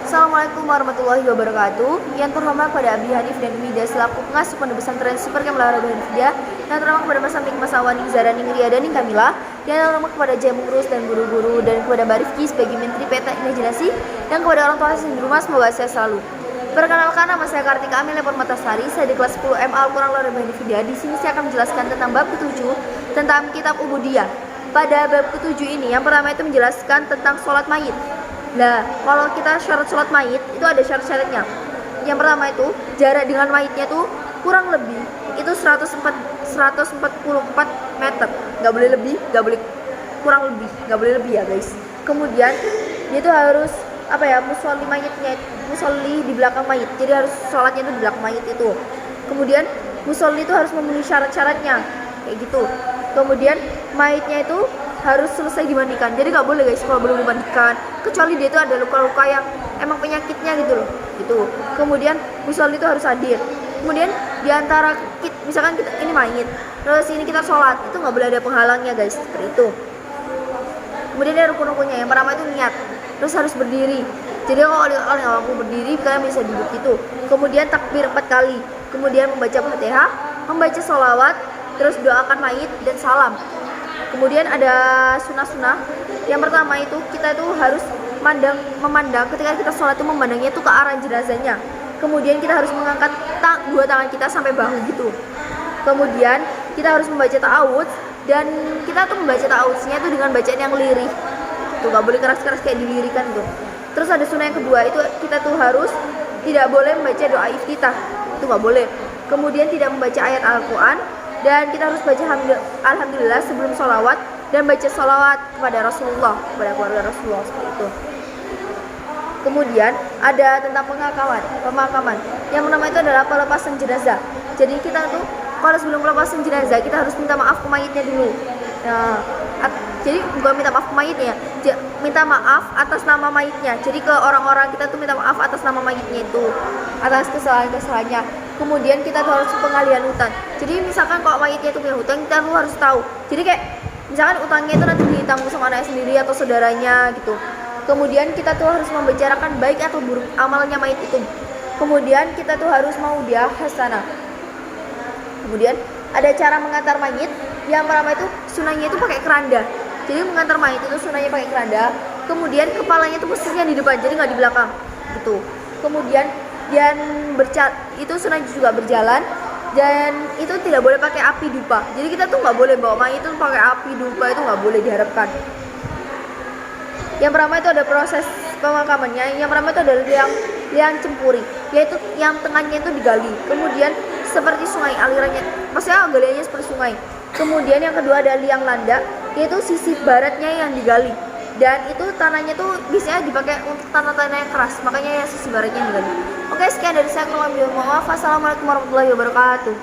Assalamualaikum warahmatullahi wabarakatuh. Yang terhormat pada Abi Hanif dan Mida selaku pengasuh pondok pesantren Super Kemla Rabah Hanifiah. Yang terhormat kepada Mas Samping, Mas Awani, Zara, Ningria, dan Kamila. Yang terhormat kepada Jamu Rus dan guru-guru, dan kepada Mbak Rifki sebagai Menteri Peta Imajinasi, dan kepada orang tua saya di rumah, semoga sehat selalu. Perkenalkan, nama saya Kartika Amin Lepon Matasari. Saya di kelas 10 MA Al-Quran Rabah Hanifiah. Di sini saya akan menjelaskan tentang bab ke-7 tentang kitab Ubudiyah. Pada bab ke-7 ini, yang pertama itu menjelaskan tentang sholat mayit. Nah, kalau kita syarat sholat mayit itu ada syarat-syaratnya. Yang pertama itu jarak dengan mayitnya itu kurang lebih itu 144 meter. Nggak boleh lebih, nggak boleh kurang lebih, nggak boleh lebih ya guys. Kemudian dia itu harus musolli mayitnya, musolli di belakang mayit. Jadi harus sholatnya itu di belakang mayit itu. Kemudian musolli itu harus memenuhi syarat-syaratnya kayak gitu. Kemudian mayitnya itu harus selesai dimandikan. Jadi nggak boleh guys kalau belum dimandikan, kecuali dia itu ada luka-luka yang emang penyakitnya gitu loh. Gitu. Kemudian musolli itu harus hadir. Kemudian diantara misalkan kita ini mayit, terus ini kita sholat, itu nggak boleh ada penghalangnya guys, seperti itu. Kemudian ada rukun-rukunnya. Yang pertama itu niat, terus harus berdiri. Jadi kalau orang yang mampu berdiri, kalian bisa duduk gitu. Kemudian takbir 4 kali. Kemudian membaca Fatihah, membaca sholawat, terus doakan mayit dan salam. Kemudian ada sunnah-sunnah. Yang pertama itu kita itu harus memandang ketika kita sholat itu memandangnya itu ke arah jenazahnya. Kemudian kita harus mengangkat dua tangan kita sampai bahu gitu. Kemudian kita harus membaca ta'awudz, dan kita tuh membaca ta'awudznya itu dengan bacaan yang lirih. Tuh nggak boleh keras-keras kayak dilirikan tuh. Terus ada sunnah yang kedua itu kita tuh harus tidak boleh membaca doa iftitah. Itu nggak boleh. Kemudian tidak membaca ayat Al-Quran. Dan kita harus baca alhamdulillah sebelum sholawat, dan baca sholawat kepada Rasulullah, kepada keluarga Rasulullah, seperti itu. Kemudian ada tentang pemakaman. Yang pertama itu adalah pelepasan jenazah. Jadi kita tuh kalau sebelum pelepasan jenazah kita harus minta maaf ke mayitnya dulu. Nah, jadi bukan minta maaf ke mayitnya, minta maaf atas nama mayitnya. Jadi ke orang-orang kita tuh minta maaf atas nama mayitnya itu, atas kesalahan-kesalahannya. Kemudian kita tuh harus pengalihan hutang. Jadi misalkan kalau mayitnya itu punya hutang, kita tuh harus tahu. Jadi kayak misalkan utangnya itu nanti ditanggung sama anaknya sendiri atau saudaranya gitu. Kemudian kita tuh harus membicarakan baik atau buruk amalnya mayit itu. Kemudian kita tuh harus maudiah hasanah. Kemudian ada cara mengantar mayit. Yang pertama itu sunahnya itu pakai keranda. Jadi mengantar mayit itu sunahnya pakai keranda. Kemudian kepalanya itu posisinya di depan, jadi nggak di belakang gitu. Kemudian itu sunah juga berjalan, dan itu tidak boleh pakai api dupa. Jadi kita tuh nggak boleh bawa mayit itu pakai api dupa, itu nggak boleh diharapkan. Yang pertama itu ada proses pemakamannya. Yang pertama itu adalah liang cempuri, yaitu yang tengahnya itu digali. Kemudian seperti sungai alirannya, maksudnya galiannya seperti sungai. Kemudian yang kedua ada liang landa, yaitu sisi baratnya yang digali. Dan itu tanahnya tuh biasanya dipakai untuk tanah-tanah yang keras, makanya ya sisi baratnya digali. Oke, sekian dari saya. Kurang lebih mohon maaf. Assalamualaikum warahmatullahi wabarakatuh.